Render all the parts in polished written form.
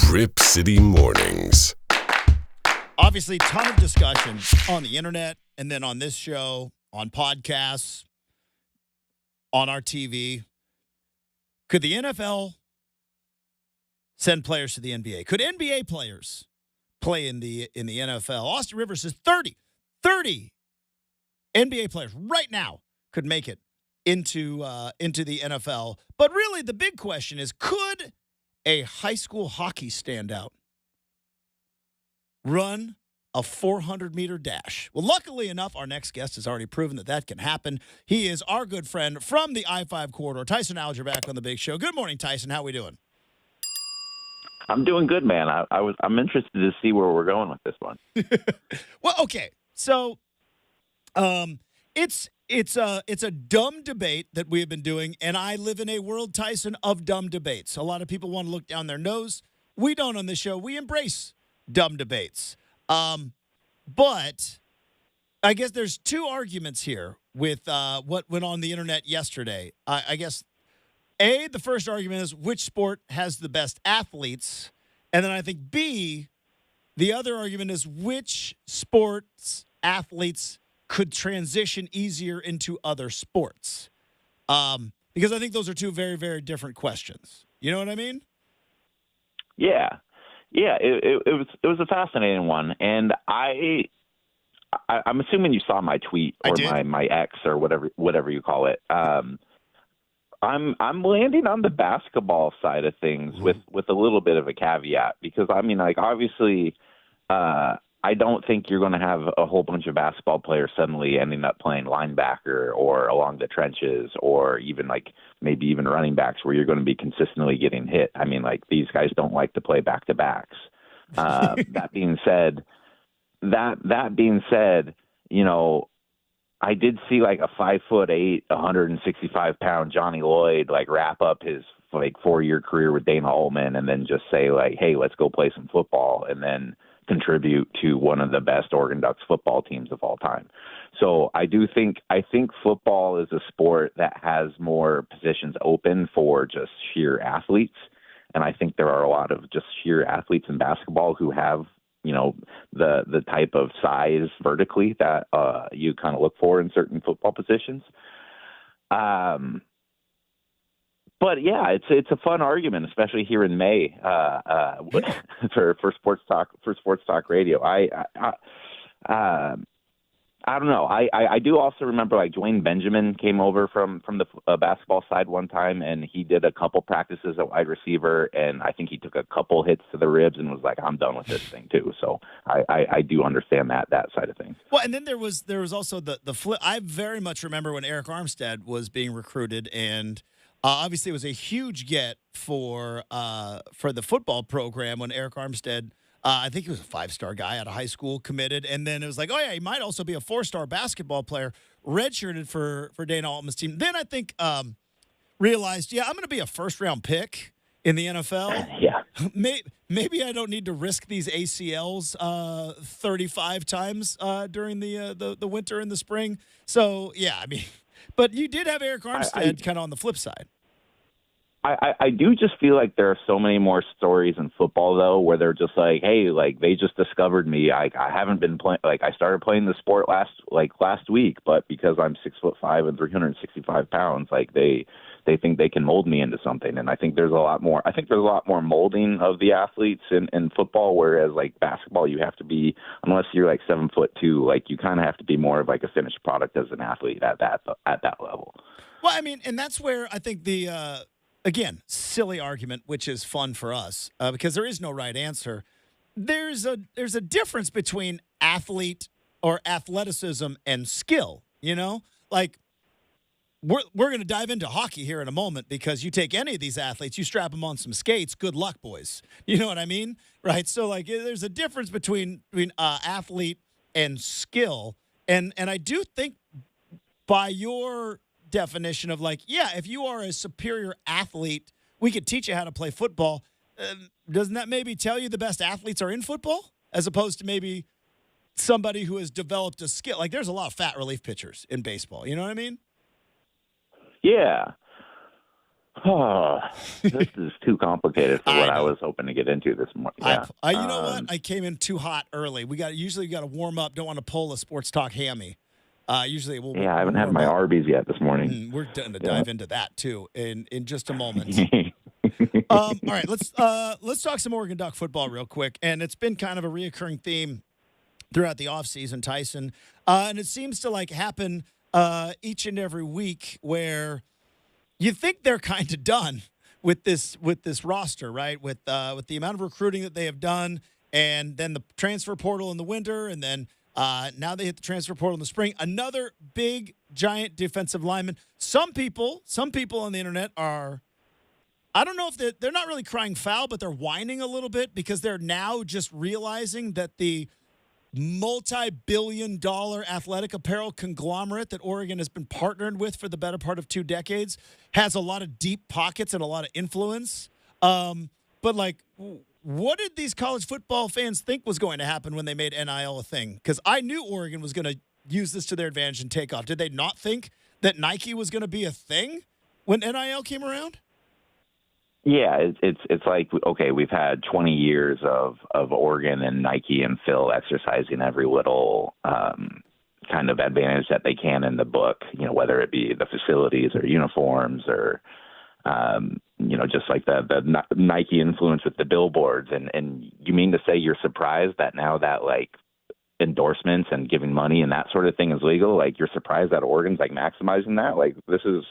Rip City Mornings. Obviously, ton of discussion on the internet and then on this show, on podcasts, on our TV. Could the NFL send players to the NBA? Could NBA players play in the NFL? Austin Rivers says 30 NBA players right now could make it into the NFL. But really, the big question is, could a high school hockey standout run a 400-meter dash? Well, luckily enough, our next guest has already proven that can happen. He is our good friend from the I-5 corridor, Tyson Alger, back on the big show. Good morning, Tyson. How we doing? I'm doing good, man. I'm interested to see where we're going with this one. Well, okay. So, it's a dumb debate that we have been doing, and I live in a world, Tyson, of dumb debates. A lot of people want to look down their nose. We don't on this show. We embrace dumb debates. But I guess there's two arguments here with what went on the internet yesterday. I guess, A, the first argument is which sport has the best athletes? And then I think, B, the other argument is which sports athletes could transition easier into other sports? Because I think those are two very, very different questions. You know what I mean? Yeah. It was a fascinating one, and I'm assuming you saw my tweet or my X or whatever you call it. I'm landing on the basketball side of things with a little bit of a caveat, because I mean, like, obviously, I don't think you're going to have a whole bunch of basketball players suddenly ending up playing linebacker or along the trenches, or even like maybe even running backs where you're going to be consistently getting hit. I mean, like, these guys don't like to play back-to-backs. That being said, you know, I did see like a 5'8", 165-pound Johnny Lloyd like wrap up his like 4-year career with Dana Altman and then just say like, hey, let's go play some football, and then contribute to one of the best Oregon Ducks football teams of all time. So I think football is a sport that has more positions open for just sheer athletes. And I think there are a lot of just sheer athletes in basketball who have, you know, the type of size vertically that you kind of look for in certain football positions. But yeah, it's a fun argument, especially here in May for sports talk radio. I don't know. I do also remember like Dwayne Benjamin came over from the basketball side one time, and he did a couple practices at wide receiver, and I think he took a couple hits to the ribs and was like, I'm done with this thing too. So I do understand that side of things. Well, and then there was also the flip. I very much remember when Eric Armstead was being recruited, and obviously, it was a huge get for the football program when Eric Armstead, I think he was a 5-star guy out of high school, committed. And then it was like, oh, yeah, he might also be a 4-star basketball player, redshirted for Dana Altman's team. Then I think realized, yeah, I'm going to be a first-round pick in the NFL. Yeah. Maybe I don't need to risk these ACLs 35 times during the winter and the spring. So, yeah, I mean, but you did have Eric Armstead kind of on the flip side. I do just feel like there are so many more stories in football, though, where they're just like, hey, like, they just discovered me. I haven't been playing. Like, I started playing the sport last week, but because I'm 6'5" and 365 pounds, like, they think they can mold me into something. And I think there's a lot more. I think there's a lot more molding of the athletes in football, whereas like basketball, you have to be, unless you're like 7'2", like, you kind of have to be more of like a finished product as an athlete at that level. Well, I mean, and that's where I think the again, silly argument, which is fun for us because there is no right answer. There's a difference between athlete or athleticism and skill. You know, like we're going to dive into hockey here in a moment, because you take any of these athletes, you strap them on some skates. Good luck, boys. You know what I mean, right? So like, there's a difference between athlete and skill, and I do think by your definition of like, yeah, if you are a superior athlete, we could teach you how to play football. Doesn't that maybe tell you the best athletes are in football as opposed to maybe somebody who has developed a skill? Like, there's a lot of fat relief pitchers in baseball. You know what I mean? Yeah. Oh, this is too complicated for what I know. was hoping to get into this morning. Yeah. You know what? I came in too hot early. Usually we got to warm up. Don't want to pull a sports talk hammy. Usually we'll Yeah, I haven't had warm my up. Arby's yet this morning. We're going to Yeah. dive into that too in just a moment. All right, let's talk some Oregon Duck football real quick, and it's been kind of a reoccurring theme throughout the offseason, Tyson, and it seems to happen each and every week where you think they're kind of done with this roster, right? With the amount of recruiting that they have done, and then the transfer portal in the winter, and then now they hit the transfer portal in the spring. Another big, giant defensive lineman. Some people on the internet are, I don't know if they're not really crying foul, but they're whining a little bit because they're now just realizing that the multi-billion-dollar athletic apparel conglomerate that Oregon has been partnered with for the better part of 2 decades has a lot of deep pockets and a lot of influence. But what did these college football fans think was going to happen when they made NIL a thing? Because I knew Oregon was going to use this to their advantage and take off. Did they not think that Nike was going to be a thing when NIL came around? Yeah, it's like, okay, we've had 20 years of Oregon and Nike and Phil exercising every little kind of advantage that they can in the book, whether it be the facilities or uniforms or, just like the Nike influence with the billboards. And you mean to say you're surprised that now that endorsements and giving money and that sort of thing is legal? You're surprised that Oregon's maximizing that? This is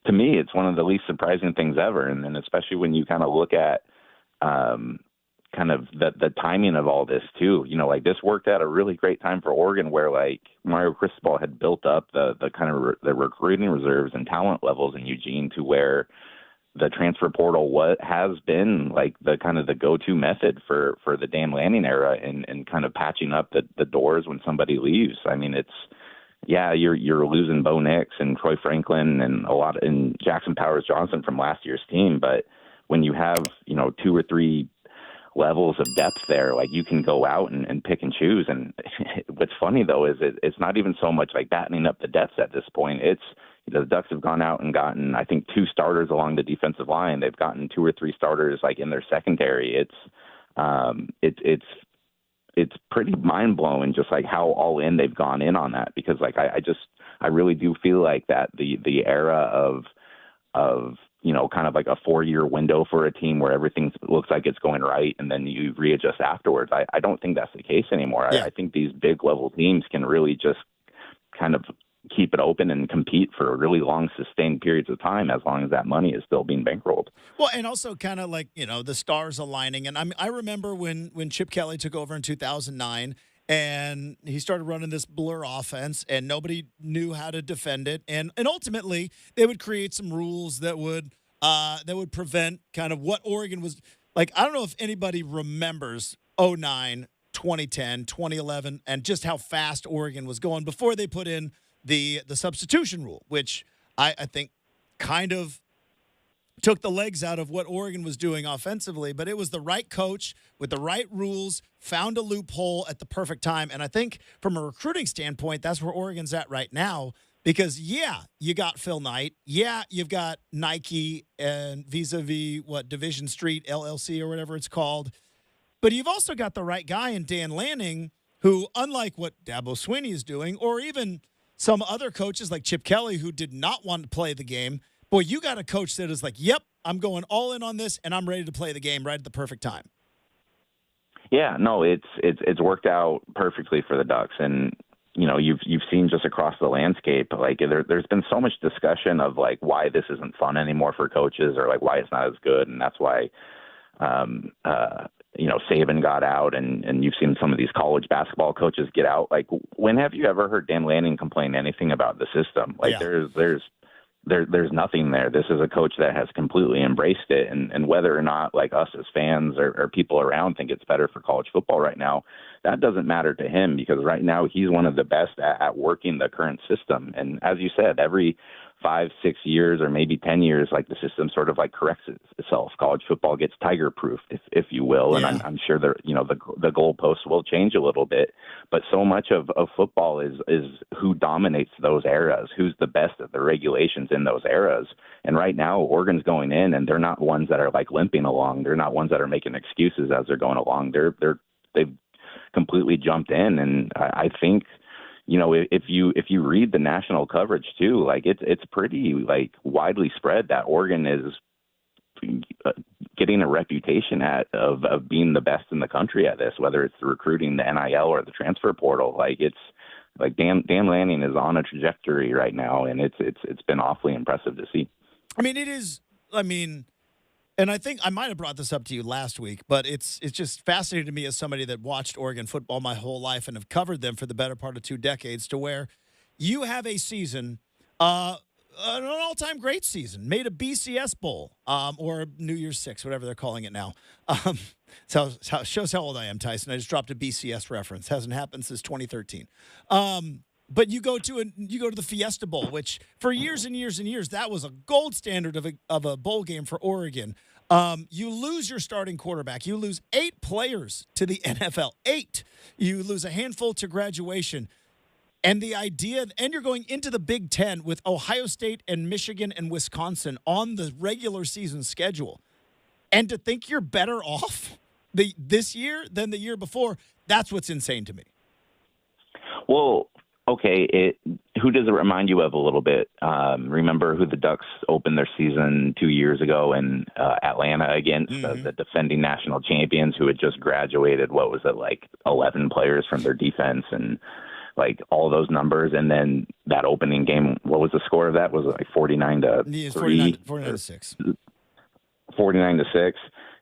to me, it's one of the least surprising things ever. And then especially when you kind of look at kind of the timing of all this too, this worked out a really great time for Oregon where Mario Cristobal had built up the kind of the recruiting reserves and talent levels in Eugene to where the transfer portal has been the kind of the go-to method for the Dan Lanning era and kind of patching up the doors when somebody leaves. I mean, you're losing Bo Nix and Troy Franklin and Jackson Powers Johnson from last year's team. But when you have, 2 or 3 levels of depth there, you can go out and pick and choose. And what's funny though, is it's not even so much battening up the depths at this point. It's, the Ducks have gone out and gotten, I think, 2 starters along the defensive line. They've gotten 2 or 3 starters in their secondary. It's pretty mind blowing just how all in they've gone in on that, because I really do feel that the era of kind of a 4-year window for a team where everything looks like it's going right and then you readjust afterwards. I don't think that's the case anymore. Yeah. I think these big level teams can really just kind of keep it open and compete for really long sustained periods of time as long as that money is still being bankrolled. Well, and also kind of the stars aligning. And I remember when Chip Kelly took over in 2009 and he started running this blur offense and nobody knew how to defend it. And ultimately they would create some rules that would prevent kind of what Oregon was like. I don't know if anybody remembers 2009, 2010, 2011, and just how fast Oregon was going before they put in the substitution rule, which I think kind of took the legs out of what Oregon was doing offensively. But it was the right coach with the right rules, found a loophole at the perfect time. And I think from a recruiting standpoint, that's where Oregon's at right now. Because, you got Phil Knight. Yeah, you've got Nike and vis-a-vis Division Street LLC or whatever it's called. But you've also got the right guy in Dan Lanning, who, unlike what Dabo Swinney is doing, or even some other coaches like Chip Kelly, who did not want to play the game, boy, you got a coach that is yep, I'm going all in on this, and I'm ready to play the game right at the perfect time. Yeah, no, it's worked out perfectly for the Ducks, and you've seen just across the landscape, there's been so much discussion of why this isn't fun anymore for coaches, or why it's not as good, and that's why Saban got out, and you've seen some of these college basketball coaches get out. When have you ever heard Dan Lanning complain anything about the system? There's nothing there. This is a coach that has completely embraced it, and whether or not us as fans or people around think it's better for college football right now, that doesn't matter to him, because right now he's one of the best at working the current system. And as you said, every 5-6 years or maybe 10 years, like the system sort of like corrects itself. College football gets tiger proofed, if you will. And Yeah. I'm sure the goalposts will change a little bit, but so much of football is who dominates those eras, who's the best at the regulations in those eras. And right now Oregon's going in, and they're not ones that are like limping along. They're not ones that are making excuses as they're going along. They've completely jumped in. And I think, if you read the national coverage too, like it's pretty like widely spread that Oregon is getting a reputation of being the best in the country at this, whether it's the recruiting, the NIL, or the transfer portal. Like it's like Dan Lanning is on a trajectory right now, and it's been awfully impressive to see. I mean, it is. I mean, and I think I might have brought this up to you last week, but it's just fascinating to me as somebody that watched Oregon football my whole life and have covered them for the better part of 2 decades, to where you have a season, an all-time great season, made a BCS Bowl, or New Year's Six, whatever they're calling it now. So shows how old I am, Tyson. I just dropped a BCS reference. Hasn't happened since 2013. But you go to the Fiesta Bowl, which for years and years and years, that was a gold standard of a bowl game for Oregon. You lose your starting quarterback. You lose 8 players to the NFL. 8. You lose a handful to graduation. And the idea, and you're going into the Big Ten with Ohio State and Michigan and Wisconsin on the regular season schedule. And to think you're better off this year than the year before, that's what's insane to me. Well, okay, who does it remind you of a little bit? Remember who the Ducks opened their season 2 years ago in Atlanta against the defending national champions, who had just graduated, what was it, like 11 players from their defense, and like all those numbers. And then that opening game, what was the score of that? Was it like 49-3? 49-6. 49-6.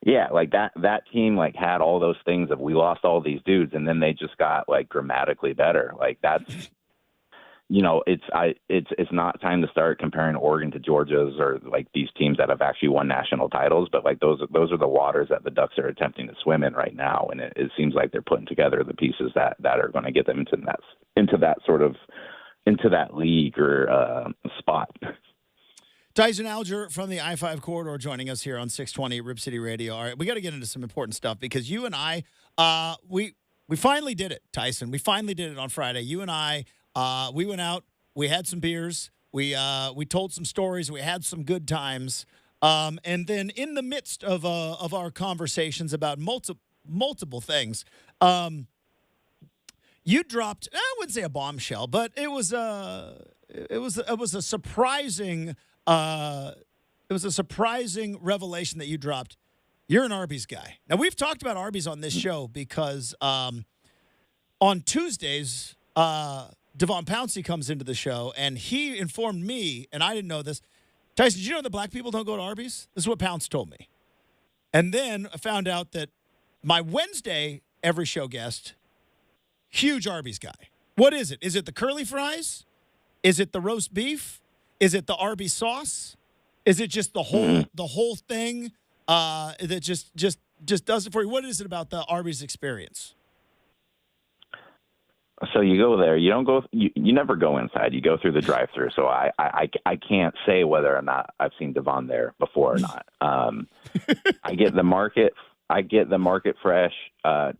Yeah, like that team like had all those things of, we lost all these dudes, and then they just got like dramatically better. Like that's, it's not time to start comparing Oregon to Georgia's or like these teams that have actually won national titles, but like those are the waters that the Ducks are attempting to swim in right now, and it seems like they're putting together the pieces that are going to get them into that league or spot. Tyson Alger from the I-5 corridor joining us here on 620 Rip City Radio. All right, we got to get into some important stuff because you and I, we finally did it, Tyson. We finally did it on Friday. You and I, we went out, we had some beers, we told some stories, we had some good times, and then in the midst of our conversations about multiple things, you dropped, I wouldn't say a bombshell, but it was a surprising. It was a surprising revelation that you dropped. You're an Arby's guy. Now, we've talked about Arby's on this show because on Tuesdays, Devon Pouncey comes into the show, and he informed me, and I didn't know this. Tyson, did you know that black people don't go to Arby's? This is what Pounce told me. And then I found out that my Wednesday every show guest, huge Arby's guy. What is it? Is it the curly fries? Is it the roast beef? Is it the Arby's sauce? Is it just the whole thing that just does it for you? What is it about the Arby's experience? So you go there. You don't go. You never go inside. You go through the drive-thru. So I can't say whether or not I've seen Devon there before or not. I get the market. Fresh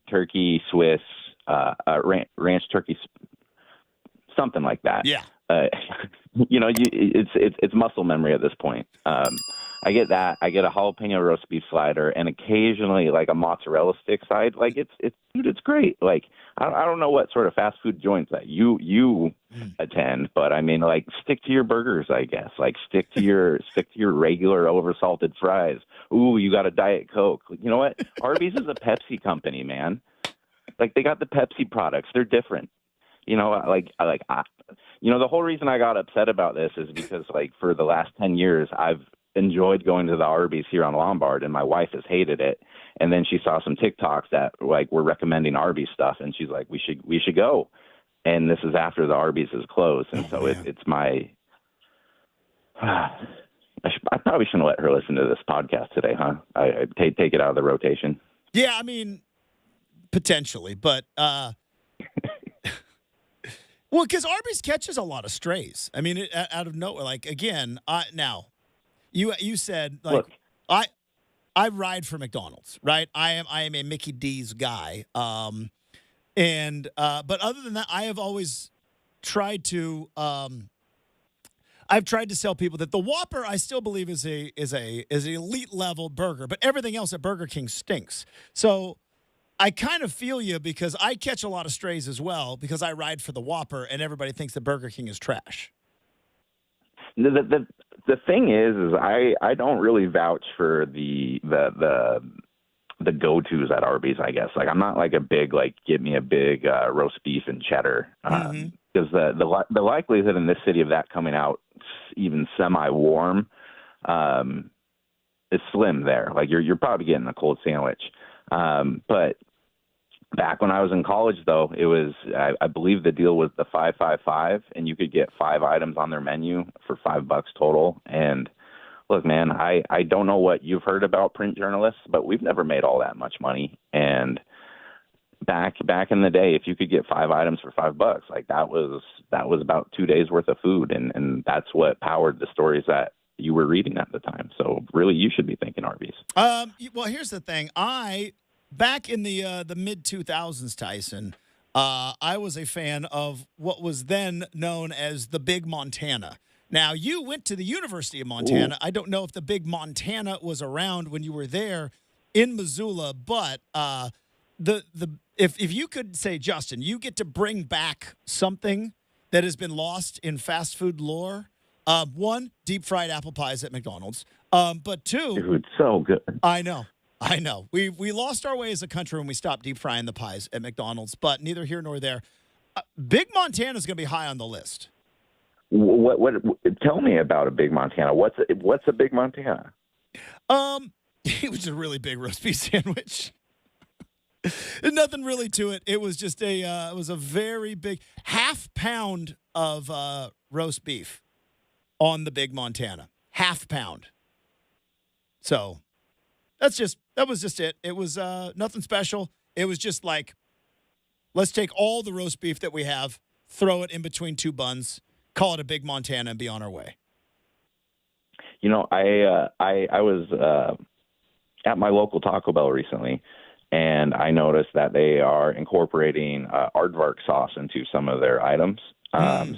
turkey Swiss ranch turkey, something like that. Yeah. It's muscle memory at this point. I get that. I get a jalapeno roast beef slider, and occasionally like a mozzarella stick side. Like it's great. Like I don't know what sort of fast food joints that you attend, but I mean, like, stick to your burgers, I guess. Like stick to your regular oversalted fries. Ooh, you got a Diet Coke. You know what? Arby's is a Pepsi company, man. Like they got the Pepsi products. They're different. The whole reason I got upset about this is because, like, for the last 10 years, I've enjoyed going to the Arby's here on Lombard, and my wife has hated it. And then she saw some TikToks that, like, were recommending Arby's stuff, and she's like, we should go. And this is after the Arby's is closed, and it's my. I probably shouldn't let her listen to this podcast today, huh? I take it out of the rotation. Yeah, I mean, potentially, but. Well, because Arby's catches a lot of strays. I mean, out of nowhere. Like again, now you said like Look, I ride for McDonald's, right? I am a Mickey D's guy. But other than that, I have always tried to I've tried to sell people that the Whopper I still believe is an elite level burger, but everything else at Burger King stinks. So I kind of feel you because I catch a lot of strays as well because I ride for the Whopper and everybody thinks that Burger King is trash. the thing is I don't really vouch for the go-tos at Arby's, I guess. Like I'm not like a big get me a big roast beef and cheddar because the likelihood in this city of that coming out even semi-warm is slim there. Like you're probably getting a cold sandwich. But back when I was in college, though, it was I believe the deal was the 5-5-5, and you could get 5 items on their menu for $5 total. And look, man, I don't know what you've heard about print journalists, but we've never made all that much money. And back in the day, if you could get 5 items for $5, like that was about 2 days worth of food, and that's what powered the stories that you were reading at the time. So really, you should be thinking Arby's. Well, here's the thing. Back in the mid 2000s, Tyson, I was a fan of what was then known as the Big Montana. Now, you went to the University of Montana. Ooh. I don't know if the Big Montana was around when you were there in Missoula, but if you could say, Justin, you get to bring back something that has been lost in fast food lore. One, deep fried apple pies at McDonald's. But two, dude, so good. I know. We lost our way as a country when we stopped deep frying the pies at McDonald's, but neither here nor there. Big Montana is going to be high on the list. What? Tell me about a Big Montana. What's a Big Montana? It was a really big roast beef sandwich. Nothing really to it. It was just it was a very big half pound of roast beef on the Big Montana. Half pound. So that was just it. It was nothing special. It was just like, let's take all the roast beef that we have, throw it in between 2 buns, call it a Big Montana, and be on our way. You know, I was at my local Taco Bell recently, and I noticed that they are incorporating aardvark sauce into some of their items.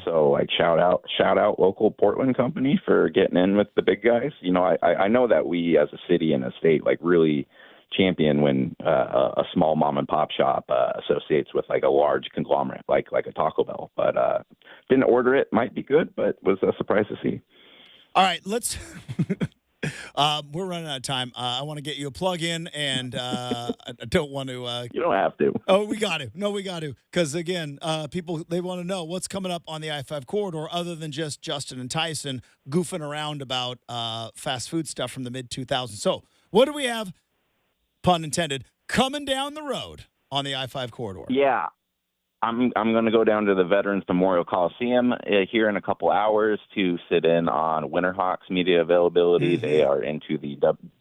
So like shout out local Portland company for getting in with the big guys. You know, I know that we as a city and a state like really champion when a small mom and pop shop associates with like a large conglomerate like a Taco Bell. But didn't order it. Might be good, but was a surprise to see. All right, let's. We're running out of time. I want to get you a plug-in, and I don't want to. You don't have to. Oh, we got to. No, we got to. Because, again, people, they want to know what's coming up on the I-5 corridor other than just Justin and Tyson goofing around about fast food stuff from the mid-2000s. So what do we have, pun intended, coming down the road on the I-5 corridor? Yeah. I'm going to go down to the Veterans Memorial Coliseum here in a couple hours to sit in on Winterhawks media availability. Mm-hmm. They are into the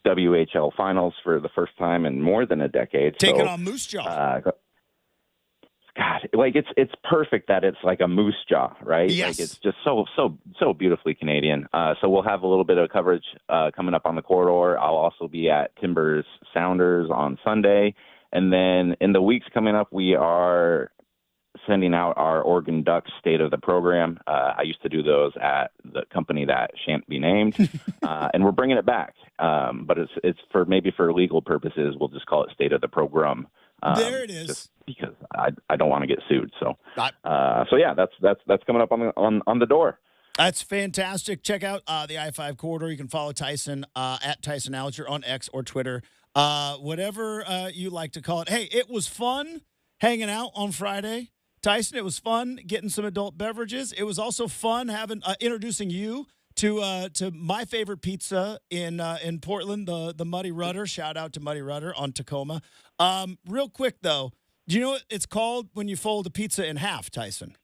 WHL finals for the first time in more than a decade. Taking on Moose Jaw. God, like it's perfect that it's like a moose jaw, right? Yes. Like it's just so beautifully Canadian. So we'll have a little bit of coverage coming up on the corridor. I'll also be at Timbers Sounders on Sunday. And then in the weeks coming up, we are sending out our Oregon Ducks State of the Program. I used to do those at the company that shan't be named, and we're bringing it back. But it's for legal purposes, we'll just call it State of the Program. There it is. Just because I don't want to get sued. So yeah, that's coming up on the door. That's fantastic. Check out the I-5 corridor. You can follow Tyson at Tyson Alger on X or Twitter, whatever you like to call it. Hey, it was fun hanging out on Friday. Tyson, it was fun getting some adult beverages. It was also fun having introducing you to my favorite pizza in Portland, the Muddy Rudder. Shout out to Muddy Rudder on Tacoma. Real quick though, do you know what it's called when you fold a pizza in half, Tyson?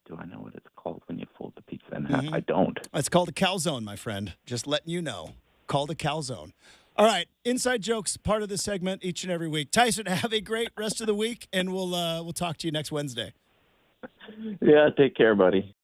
Do I know what it's called when you fold the pizza in half? Mm-hmm. I don't. It's called a calzone, my friend. Just letting you know. Called a calzone. All right, inside jokes, part of this segment each and every week. Tyson, have a great rest of the week, and we'll talk to you next Wednesday. Yeah, take care, buddy.